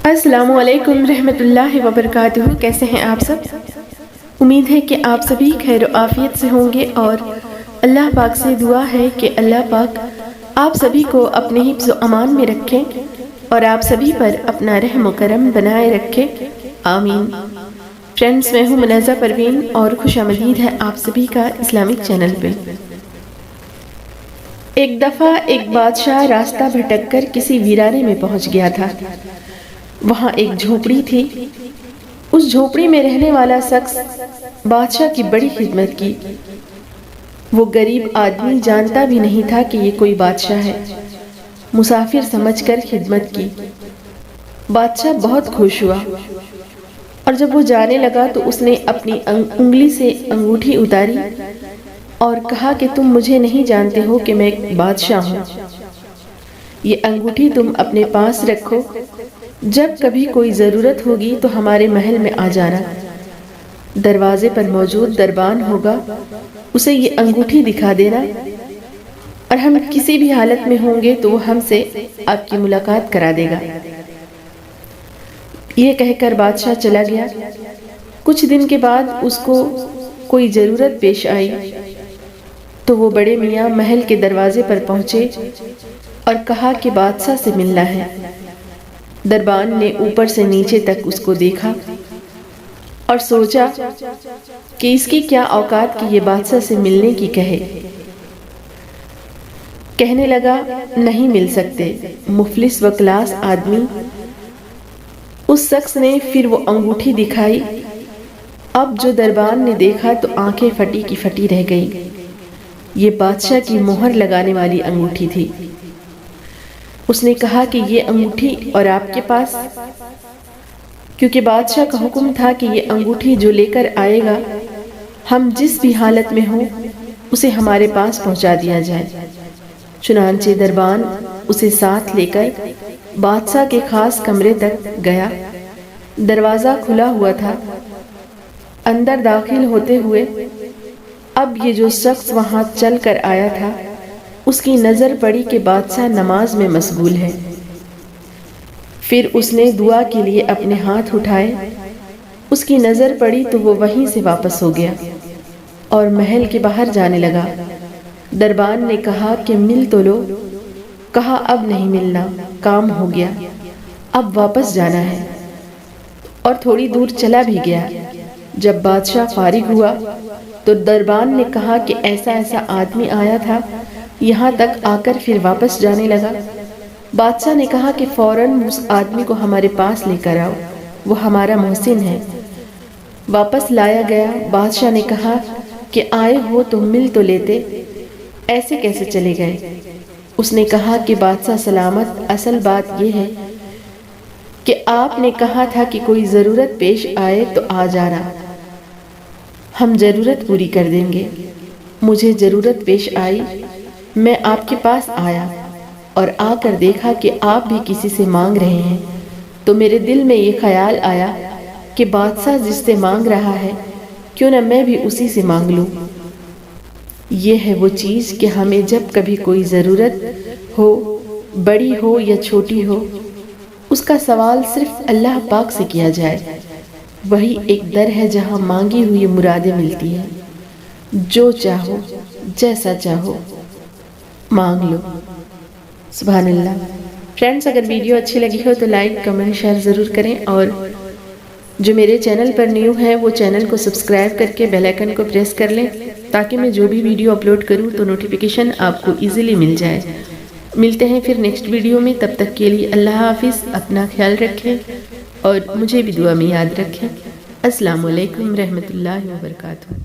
السلام علیکم رحمۃ اللہ وبرکاتہ۔ کیسے ہیں آپ سب؟ امید ہے کہ آپ سبھی خیر و عافیت سے ہوں گے، اور اللہ پاک سے دعا ہے کہ اللہ پاک آپ سبھی کو اپنے حفظ و امان میں رکھیں اور آپ سبھی پر اپنا رحم و کرم بنائے رکھے، آمین۔ فرینڈز، میں ہوں منازہ پروین اور خوش آمدید ہے آپ سبھی کا اسلامک چینل پہ۔ ایک دفعہ ایک بادشاہ راستہ بھٹک کر کسی ویرانے میں پہنچ گیا تھا۔ وہاں ایک جھونپڑی تھی۔ اس جھونپڑی میں رہنے والا شخص بادشاہ کی بڑی خدمت کی۔ وہ غریب آدمی جانتا بھی نہیں تھا کہ یہ کوئی بادشاہ ہے۔ مسافر سمجھ کر خدمت کی۔ بادشاہ بہت خوش ہوا، اور جب وہ جانے لگا تو اس نے اپنی انگلی سے انگوٹھی اتاری اور کہا کہ تم مجھے نہیں جانتے ہو کہ میں ایک بادشاہ ہوں۔ یہ انگوٹھی تم اپنے پاس رکھو، جب کبھی کوئی ضرورت ہوگی تو ہمارے محل میں آ جانا۔ دروازے پر موجود دربان ہوگا، اسے یہ انگوٹھی دکھا دینا، اور ہم کسی بھی حالت میں ہوں گے تو وہ ہم سے آپ کی ملاقات کرا دے گا۔ یہ کہہ کر بادشاہ چلا گیا۔ کچھ دن کے بعد اس کو کوئی ضرورت پیش آئی تو وہ بڑے میاں محل کے دروازے پر پہنچے اور کہا کہ بادشاہ سے ملنا ہے۔ دربان نے اوپر سے نیچے تک اس کو دیکھا اور سوچا کہ اس کی کیا اوقات کہ یہ بادشاہ سے ملنے کی کہے۔ کہنے لگا، نہیں مل سکتے، مفلس و کلاس آدمی۔ اس شخص نے پھر وہ انگوٹھی دکھائی۔ اب جو دربان نے دیکھا تو آنکھیں پھٹی کی پھٹی رہ گئیں۔ یہ بادشاہ کی مہر لگانے والی انگوٹھی تھی۔ اس نے کہا کہ یہ انگوٹھی اور آپ کے پاس؟ کیونکہ بادشاہ کا حکم تھا کہ یہ انگوٹھی جو لے کر آئے گا، ہم جس بھی حالت میں ہوں اسے ہمارے پاس پہنچا دیا جائے۔ چنانچہ دربان اسے ساتھ لے کر بادشاہ کے خاص کمرے تک گیا۔ دروازہ کھلا ہوا تھا۔ اندر داخل ہوتے ہوئے اب یہ جو شخص وہاں چل کر آیا تھا، اس کی نظر پڑی کہ بادشاہ نماز میں مشغول ہے۔ پھر اس نے دعا کے لیے اپنے ہاتھ اٹھائے۔ اس کی نظر پڑی تو وہ وہیں سے واپس ہو گیا اور محل کے باہر جانے لگا۔ دربان نے کہا کہ مل تو لو۔ کہا اب نہیں ملنا، کام ہو گیا، اب واپس جانا ہے، اور تھوڑی دور چلا بھی گیا۔ جب بادشاہ فارغ ہوا تو دربان نے کہا کہ ایسا آدمی آیا تھا، یہاں تک آ کر پھر واپس جانے لگا۔ بادشاہ نے کہا کہ فوراً اس آدمی کو ہمارے پاس لے کر آؤ، وہ ہمارا محسن ہے۔ واپس لایا گیا۔ بادشاہ نے کہا کہ آئے ہو تو مل تو لیتے، ایسے کیسے چلے گئے؟ اس نے کہا کہ بادشاہ سلامت، اصل بات یہ ہے کہ آپ نے کہا تھا کہ کوئی ضرورت پیش آئے تو آ جانا، ہم ضرورت پوری کر دیں گے۔ مجھے ضرورت پیش آئی، میں آپ کے پاس آیا، اور آ کر دیکھا کہ آپ بھی کسی سے مانگ رہے ہیں، تو میرے دل میں یہ خیال آیا کہ بادشاہ جس سے مانگ رہا ہے، کیوں نہ میں بھی اسی سے مانگ لوں۔ یہ ہے وہ چیز کہ ہمیں جب کبھی کوئی ضرورت ہو، بڑی ہو یا چھوٹی ہو، اس کا سوال صرف اللہ پاک سے کیا جائے۔ وہی ایک در ہے جہاں مانگی ہوئی مرادیں ملتی ہیں۔ جو چاہو، جیسا چاہو، مانگ لو۔ سبحان اللہ۔ فرینڈز، اگر ویڈیو اچھی لگی ہو تو لائک، کمنٹ، شیئر ضرور کریں، اور جو میرے چینل پر نیو ہے وہ چینل کو سبسکرائب کر کے بیل آئیکن کو پریس کر لیں، تاکہ میں جو بھی ویڈیو اپلوڈ کروں تو نوٹیفیکیشن آپ کو ایزیلی مل جائے۔ ملتے ہیں پھر نیکسٹ ویڈیو میں، تب تک کے لیے اللہ حافظ، اپنا خیال رکھیں اور مجھے بھی دعا میں یاد رکھیں۔ السلام علیکم رحمۃ اللہ وبرکاتہ۔